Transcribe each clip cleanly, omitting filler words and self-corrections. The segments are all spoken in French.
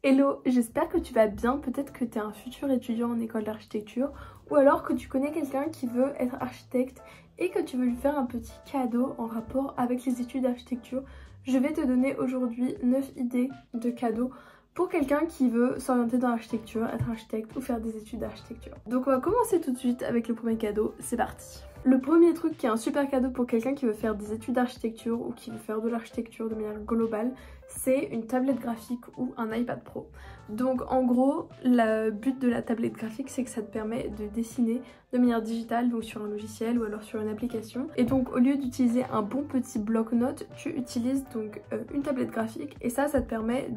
Hello, j'espère que tu vas bien, peut-être que tu es un futur étudiant en école d'architecture ou alors que tu connais quelqu'un qui veut être architecte et que tu veux lui faire un petit cadeau en rapport avec les études d'architecture. Je vais te donner aujourd'hui 9 idées de cadeaux pour quelqu'un qui veut s'orienter dans l'architecture, être architecte ou faire des études d'architecture. Donc on va commencer tout de suite avec le premier cadeau, c'est parti. Le premier truc qui est un super cadeau pour quelqu'un qui veut faire des études d'architecture ou qui veut faire de l'architecture de manière globale, c'est une tablette graphique ou un iPad Pro. Donc en gros, le but de la tablette graphique, c'est que ça te permet de dessiner de manière digitale, donc sur un logiciel ou alors sur une application. Et donc au lieu d'utiliser un bon petit bloc-notes, tu utilises donc une tablette graphique et ça te permet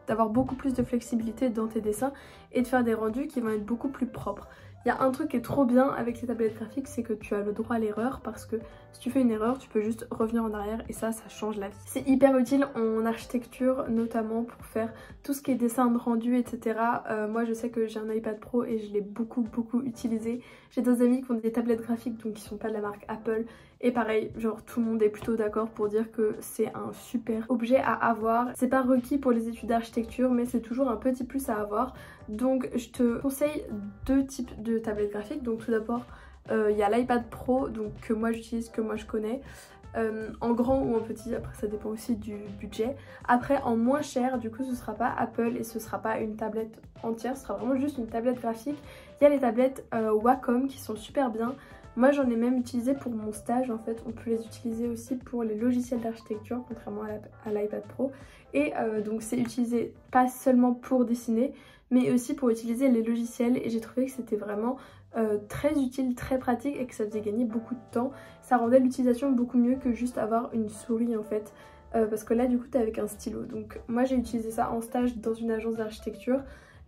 d'avoir beaucoup plus de flexibilité dans tes dessins et de faire des rendus qui vont être beaucoup plus propres. Il y a un truc qui est trop bien avec les tablettes graphiques, c'est que tu as le droit à l'erreur parce que si tu fais une erreur, tu peux juste revenir en arrière et ça change la vie. C'est hyper utile en architecture, notamment pour faire tout ce qui est dessin de rendu, etc. Moi je sais que j'ai un iPad Pro et je l'ai beaucoup utilisé. J'ai des amis qui ont des tablettes graphiques donc qui sont pas de la marque Apple. Et pareil, genre tout le monde est plutôt d'accord pour dire que c'est un super objet à avoir. C'est pas requis pour les études d'architecture mais c'est toujours un petit plus à avoir. Donc je te conseille deux types de tablettes graphiques. Donc tout d'abord il y a l'iPad Pro donc, que moi j'utilise, que moi je connais. En grand ou en petit, après ça dépend aussi du budget. Après en moins cher, du coup ce sera pas Apple et ce sera pas une tablette entière, ce sera vraiment juste une tablette graphique. Il y a les tablettes Wacom qui sont super bien. Moi j'en ai même utilisé pour mon stage en fait, on peut les utiliser aussi pour les logiciels d'architecture contrairement à l'iPad Pro. Et donc c'est utilisé pas seulement pour dessiner mais aussi pour utiliser les logiciels et j'ai trouvé que c'était vraiment très utile, très pratique et que ça faisait gagner beaucoup de temps. Ça rendait l'utilisation beaucoup mieux que juste avoir une souris en fait. Parce que là du coup t'es avec un stylo. Donc moi j'ai utilisé ça en stage dans une agence d'architecture.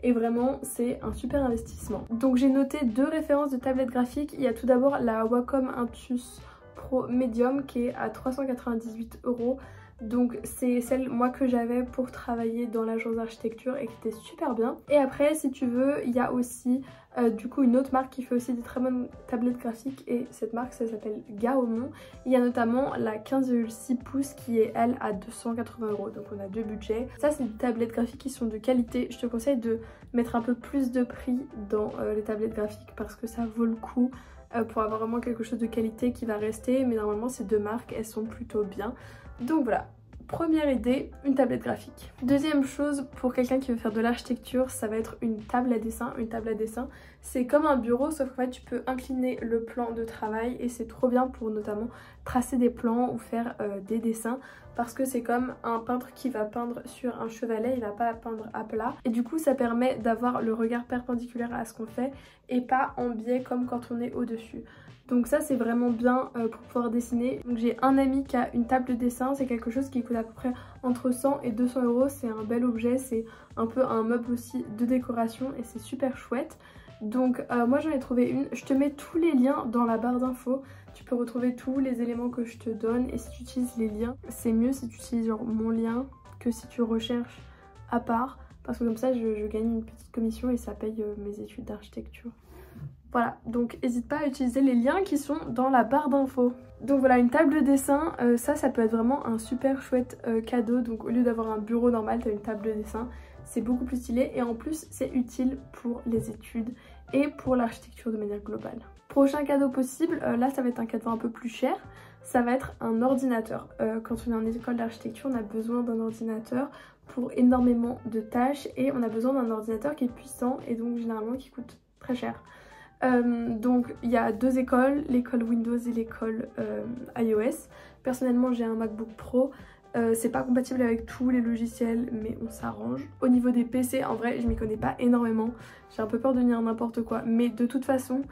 Et vraiment c'est un super investissement. Donc j'ai noté deux références de tablettes graphiques. Il y a tout d'abord la Wacom Intuos Pro Medium qui est à 398 €. Donc c'est celle moi que j'avais pour travailler dans l'agence d'architecture et qui était super bien. Et après si tu veux il y a aussi du coup une autre marque qui fait aussi des très bonnes tablettes graphiques et cette marque ça s'appelle Gaomon. Il y a notamment la 15,6 pouces qui est elle à 280 €. Donc on a deux budgets. Ça c'est des tablettes graphiques qui sont de qualité. Je te conseille de mettre un peu plus de prix dans les tablettes graphiques parce que ça vaut le coup pour avoir vraiment quelque chose de qualité qui va rester. Mais normalement ces deux marques elles sont plutôt bien. Donc voilà, première idée, une tablette graphique. Deuxième chose, pour quelqu'un qui veut faire de l'architecture, ça va être une table à dessin. Une table à dessin, c'est comme un bureau, sauf qu'en fait tu peux incliner le plan de travail et c'est trop bien pour notamment tracer des plans ou faire des dessins. Parce que c'est comme un peintre qui va peindre sur un chevalet, il va pas peindre à plat. Et du coup ça permet d'avoir le regard perpendiculaire à ce qu'on fait et pas en biais comme quand on est au-dessus. Donc ça c'est vraiment bien pour pouvoir dessiner. Donc j'ai un ami qui a une table de dessin, c'est quelque chose qui coûte à peu près entre 100 et 200 €. C'est un bel objet, c'est un peu un meuble aussi de décoration et c'est super chouette. Donc moi j'en ai trouvé une, je te mets tous les liens dans la barre d'infos. Tu peux retrouver tous les éléments que je te donne et si tu utilises les liens, c'est mieux si tu utilises genre mon lien que si tu recherches à part. Parce que comme ça je gagne une petite commission et ça paye mes études d'architecture. Voilà, donc n'hésite pas à utiliser les liens qui sont dans la barre d'infos. Donc voilà, une table de dessin, ça peut être vraiment un super chouette cadeau. Donc au lieu d'avoir un bureau normal, tu as une table de dessin. C'est beaucoup plus stylé et en plus c'est utile pour les études et pour l'architecture de manière globale. Prochain cadeau possible, là ça va être un cadeau un peu plus cher. Ça va être un ordinateur. Quand on est en école d'architecture, on a besoin d'un ordinateur pour énormément de tâches et on a besoin d'un ordinateur qui est puissant et donc généralement qui coûte très cher. Donc il y a deux écoles, l'école Windows et l'école iOS. Personnellement j'ai un MacBook Pro, c'est pas compatible avec tous les logiciels mais on s'arrange. Au niveau des PC en vrai je m'y connais pas énormément, j'ai un peu peur de dire n'importe quoi mais de toute façon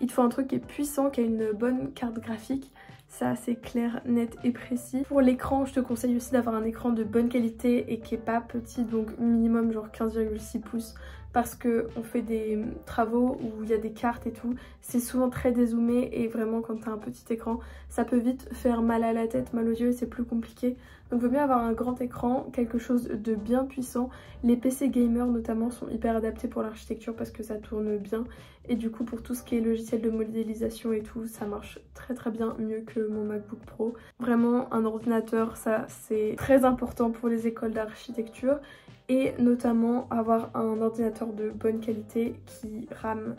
il te faut un truc qui est puissant, qui a une bonne carte graphique. Ça c'est clair, net et précis. Pour l'écran, je te conseille aussi d'avoir un écran de bonne qualité et qui est pas petit, donc minimum genre 15,6 pouces. Parce qu'on fait des travaux où il y a des cartes et tout, c'est souvent très dézoomé et vraiment quand t'as un petit écran, ça peut vite faire mal à la tête, mal aux yeux et c'est plus compliqué. Donc il vaut mieux avoir un grand écran, quelque chose de bien puissant. Les PC gamers notamment sont hyper adaptés pour l'architecture parce que ça tourne bien. Et du coup pour tout ce qui est logiciel de modélisation et tout, ça marche très bien, mieux que mon MacBook Pro. Vraiment un ordinateur, ça c'est très important pour les écoles d'architecture. et notamment avoir un ordinateur de bonne qualité qui rame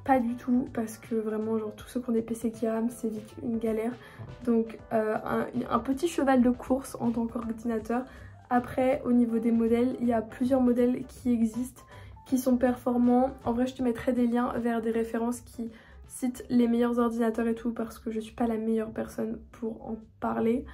pas du tout, parce que vraiment genre tous ceux qui ont des PC qui rament c'est vite une galère. Donc un petit cheval de course en tant qu'ordinateur. Après au niveau des modèles, il y a plusieurs modèles qui existent, qui sont performants. En vrai je te mettrai des liens vers des références qui citent les meilleurs ordinateurs et tout, parce que je suis pas la meilleure personne pour en parler.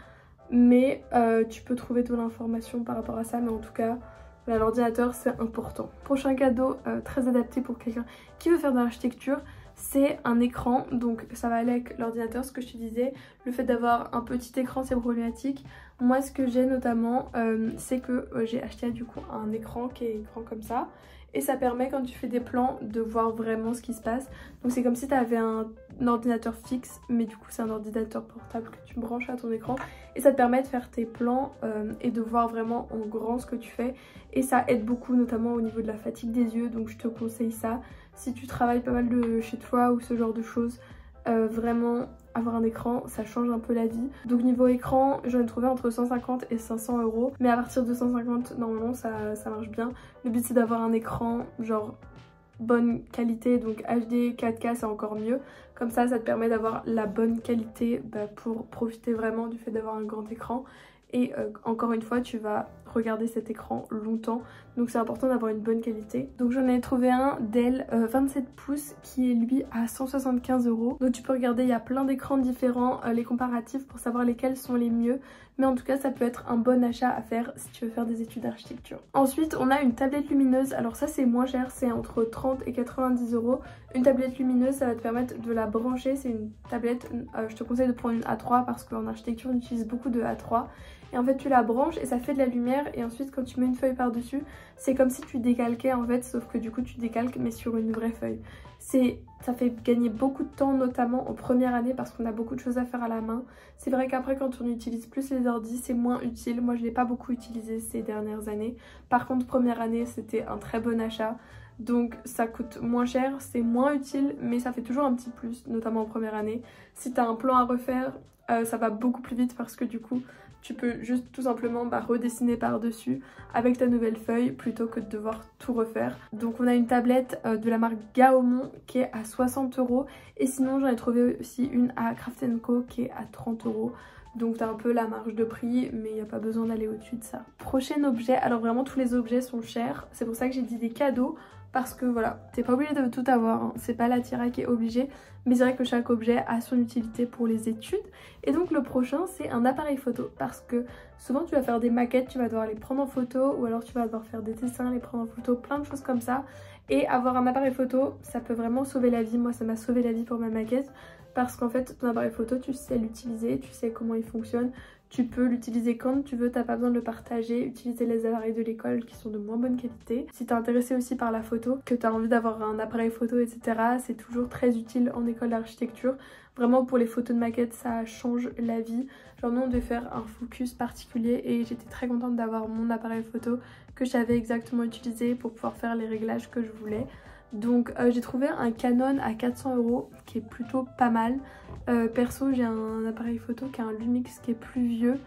Mais tu peux trouver toute l'information par rapport à ça, mais en tout cas voilà, l'ordinateur c'est important. Prochain cadeau très adapté pour quelqu'un qui veut faire de l'architecture, c'est un écran. Donc ça va aller avec l'ordinateur, ce que je te disais. Le fait d'avoir un petit écran c'est problématique. Moi ce que j'ai notamment c'est que j'ai acheté du coup un écran qui est grand comme ça. Et ça permet quand tu fais des plans de voir vraiment ce qui se passe. Donc c'est comme si tu avais un ordinateur fixe, mais du coup c'est un ordinateur portable que tu branches à ton écran. Et ça te permet de faire tes plans et de voir vraiment en grand ce que tu fais. Et ça aide beaucoup notamment au niveau de la fatigue des yeux, donc je te conseille ça. Si tu travailles pas mal de chez toi ou ce genre de choses, vraiment avoir un écran ça change un peu la vie. Donc niveau écran j'en ai trouvé entre 150 et 500 €, mais à partir de 150 normalement ça marche bien. Le but c'est d'avoir un écran genre bonne qualité, donc HD 4K c'est encore mieux. Comme ça te permet d'avoir la bonne qualité pour profiter vraiment du fait d'avoir un grand écran. Et encore une fois tu vas regarder cet écran longtemps, donc c'est important d'avoir une bonne qualité. Donc j'en ai trouvé un Dell 27 pouces qui est lui à 175 €. Donc tu peux regarder, il y a plein d'écrans différents, les comparatifs pour savoir lesquels sont les mieux. Mais en tout cas ça peut être un bon achat à faire si tu veux faire des études d'architecture. Ensuite on a une tablette lumineuse, alors ça c'est moins cher, c'est entre 30 et 90 €. Une tablette lumineuse ça va te permettre de la brancher, c'est une tablette, je te conseille de prendre une A3 parce qu'en architecture on utilise beaucoup de A3. Et en fait tu la branches et ça fait de la lumière, et ensuite quand tu mets une feuille par dessus c'est comme si tu décalquais en fait, sauf que du coup tu décalques mais sur une vraie feuille. Ça fait gagner beaucoup de temps notamment en première année parce qu'on a beaucoup de choses à faire à la main. C'est vrai qu'après quand on utilise plus les ordi c'est moins utile. Moi je l'ai pas beaucoup utilisé ces dernières années. Par contre première année c'était un très bon achat. Donc ça coûte moins cher, c'est moins utile mais ça fait toujours un petit plus, notamment en première année. Si tu as un plan à refaire ça va beaucoup plus vite parce que du coup tu peux juste tout simplement redessiner par dessus avec ta nouvelle feuille plutôt que de devoir tout refaire. Donc on a une tablette de la marque Gaomon qui est à 60 €, et sinon j'en ai trouvé aussi une à Craft & Co qui est à 30 €. Donc t'as un peu la marge de prix, mais il n'y a pas besoin d'aller au-dessus de ça. Prochain objet, alors vraiment tous les objets sont chers, c'est pour ça que j'ai dit des cadeaux. Parce que voilà, t'es pas obligé de tout avoir, hein. C'est pas l'attirail qui est obligé, mais c'est vrai que chaque objet a son utilité pour les études. Et donc le prochain c'est un appareil photo, parce que souvent tu vas faire des maquettes, tu vas devoir les prendre en photo, ou alors tu vas devoir faire des dessins, les prendre en photo, plein de choses comme ça. Et avoir un appareil photo ça peut vraiment sauver la vie. Moi ça m'a sauvé la vie pour ma maquette, parce qu'en fait ton appareil photo tu sais l'utiliser, tu sais comment il fonctionne. Tu peux l'utiliser quand tu veux, t'as pas besoin de le partager, utiliser les appareils de l'école qui sont de moins bonne qualité. Si t'es intéressé aussi par la photo, que t'as envie d'avoir un appareil photo etc, c'est toujours très utile en école d'architecture. Vraiment pour les photos de maquettes ça change la vie. Genre nous on devait faire un focus particulier et j'étais très contente d'avoir mon appareil photo que je savais exactement utiliser pour pouvoir faire les réglages que je voulais. Donc j'ai trouvé un Canon à 400 € qui est plutôt pas mal. Perso j'ai un appareil photo qui est un Lumix qui est plus vieux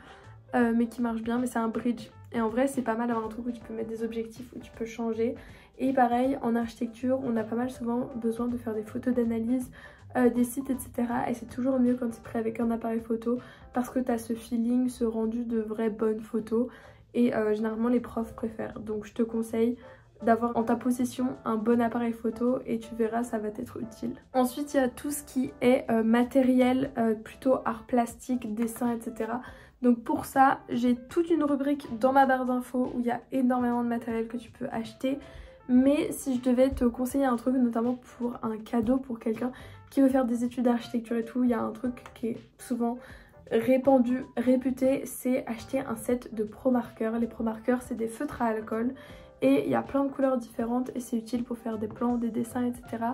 mais qui marche bien, mais c'est un bridge. Et en vrai c'est pas mal d'avoir un truc où tu peux mettre des objectifs, où tu peux changer. Et pareil en architecture on a pas mal souvent besoin de faire des photos d'analyse, des sites etc. Et c'est toujours mieux quand c'est pris avec un appareil photo parce que tu as ce feeling, ce rendu de vraies bonnes photos. Et généralement les profs préfèrent. Donc je te conseille d'avoir en ta possession un bon appareil photo et tu verras ça va t'être utile. Ensuite il y a tout ce qui est matériel, plutôt art plastique, dessin etc. Donc pour ça j'ai toute une rubrique dans ma barre d'infos où il y a énormément de matériel que tu peux acheter. Mais si je devais te conseiller un truc, notamment pour un cadeau pour quelqu'un qui veut faire des études d'architecture et tout, il y a un truc qui est souvent répandu, réputé, c'est acheter un set de pro marqueurs. Les pro marqueurs c'est des feutres à alcool. Et il y a plein de couleurs différentes et c'est utile pour faire des plans, des dessins etc.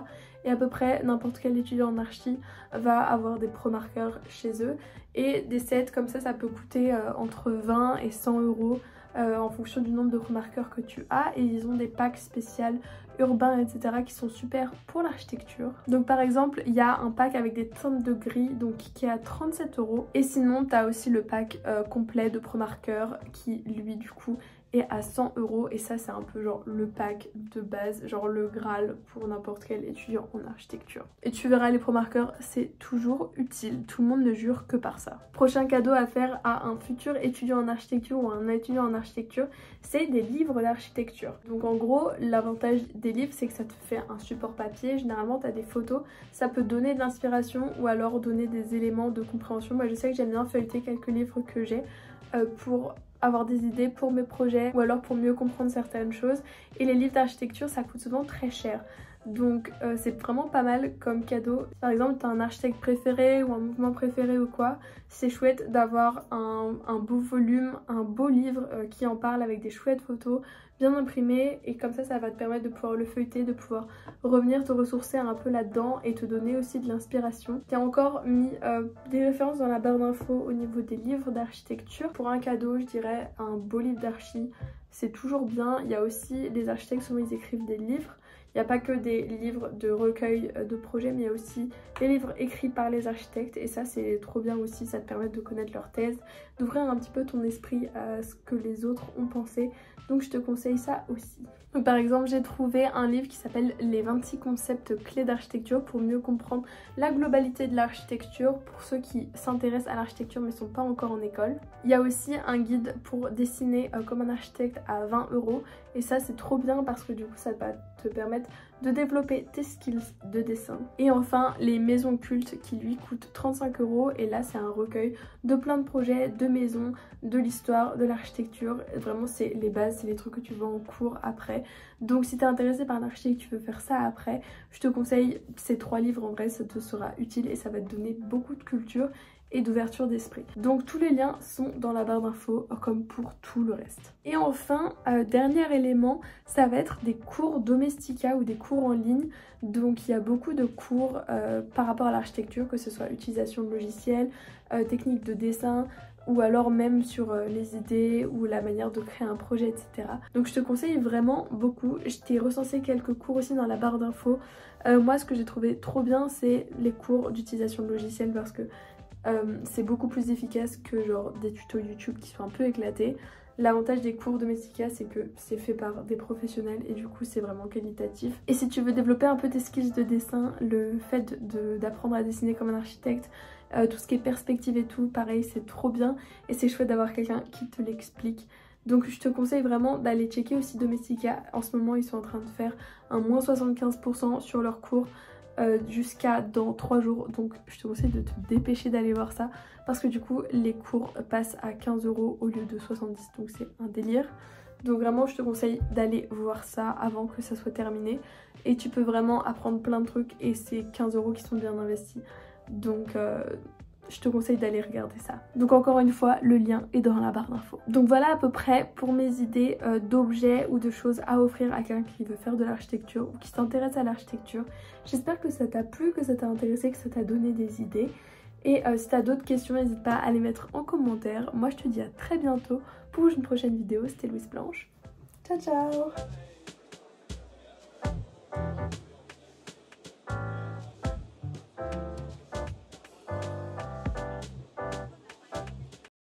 Et à peu près n'importe quel étudiant en archi va avoir des pro marqueurs chez eux. Et des sets comme ça peut coûter entre 20 et 100 € en fonction du nombre de pro marqueurs que tu as. Et ils ont des packs spéciaux urbains etc. qui sont super pour l'architecture. Donc par exemple il y a un pack avec des teintes de gris donc qui est à 37 €. Et sinon tu as aussi le pack complet de pro marqueurs qui lui du coup est à 100 € et ça c'est un peu genre le pack de base, genre le Graal pour n'importe quel étudiant en architecture. Et tu verras, les pro-marqueurs c'est toujours utile, tout le monde ne jure que par ça. Prochain cadeau à faire à un futur étudiant en architecture ou un étudiant en architecture, c'est des livres d'architecture. Donc en gros, l'avantage des livres c'est que ça te fait un support papier, généralement tu as des photos, ça peut donner de l'inspiration ou alors donner des éléments de compréhension. Moi je sais que j'aime bien feuilleter quelques livres que j'ai pour avoir des idées pour mes projets ou alors pour mieux comprendre certaines choses, et les livres d'architecture ça coûte souvent très cher. Donc c'est vraiment pas mal comme cadeau. Par exemple, t'as un architecte préféré ou un mouvement préféré ou quoi, c'est chouette d'avoir un beau volume, un beau livre qui en parle avec des chouettes photos bien imprimées, et comme ça va te permettre de pouvoir le feuilleter, de pouvoir revenir te ressourcer un peu là-dedans et te donner aussi de l'inspiration. J'ai encore mis des références dans la barre d'infos au niveau des livres d'architecture. Pour un cadeau, je dirais un beau livre d'archi, c'est toujours bien. Il y a aussi, les architectes souvent ils écrivent des livres. Il n'y a pas que des livres de recueil de projets, mais il y a aussi des livres écrits par les architectes, et ça c'est trop bien aussi, ça te permet de connaître leur thèse, d'ouvrir un petit peu ton esprit à ce que les autres ont pensé, donc je te conseille ça aussi. Donc, par exemple, j'ai trouvé un livre qui s'appelle Les 26 concepts clés d'architecture pour mieux comprendre la globalité de l'architecture pour ceux qui s'intéressent à l'architecture mais ne sont pas encore en école. Il y a aussi un guide pour dessiner comme un architecte à 20 €, et ça c'est trop bien parce que du coup ça va te permettre de développer tes skills de dessin. Et enfin, les maisons cultes qui lui coûtent 35 €, et là c'est un recueil de plein de projets, de maisons, de l'histoire, de l'architecture. Vraiment c'est les bases, c'est les trucs que tu vois en cours après. Donc si t'es intéressé par l'architecture, tu veux faire ça après, je te conseille ces 3 livres, en vrai ça te sera utile et ça va te donner beaucoup de culture et d'ouverture d'esprit. Donc tous les liens sont dans la barre d'infos comme pour tout le reste. Et enfin, dernier élément, ça va être des cours domestica ou des cours en ligne. Donc il y a beaucoup de cours par rapport à l'architecture, que ce soit utilisation de logiciels, techniques de dessin, ou alors même sur les idées ou la manière de créer un projet, etc. Donc je te conseille vraiment beaucoup. Je t'ai recensé quelques cours aussi dans la barre d'infos. Moi ce que j'ai trouvé trop bien, c'est les cours d'utilisation de logiciels, parce que c'est beaucoup plus efficace que genre des tutos YouTube qui sont un peu éclatés. L'avantage des cours domestica c'est que c'est fait par des professionnels et du coup c'est vraiment qualitatif. Et si tu veux développer un peu tes skills de dessin, le fait d'apprendre à dessiner comme un architecte, tout ce qui est perspective et tout, pareil c'est trop bien, et c'est chouette d'avoir quelqu'un qui te l'explique. Donc je te conseille vraiment d'aller checker aussi Domestika. En ce moment ils sont en train de faire un moins 75% sur leurs cours jusqu'à dans 3 jours, donc je te conseille de te dépêcher d'aller voir ça, parce que du coup les cours passent à 15 € au lieu de 70, donc c'est un délire. Donc vraiment je te conseille d'aller voir ça avant que ça soit terminé, et tu peux vraiment apprendre plein de trucs et c'est 15 € qui sont bien investis, donc je te conseille d'aller regarder ça. Donc encore une fois, le lien est dans la barre d'infos. Donc voilà à peu près pour mes idées d'objets ou de choses à offrir à quelqu'un qui veut faire de l'architecture ou qui s'intéresse à l'architecture. J'espère que ça t'a plu, que ça t'a intéressé, que ça t'a donné des idées. Et si t'as d'autres questions, n'hésite pas à les mettre en commentaire. Moi je te dis à très bientôt pour une prochaine vidéo. C'était Louise Blanche. Ciao ciao.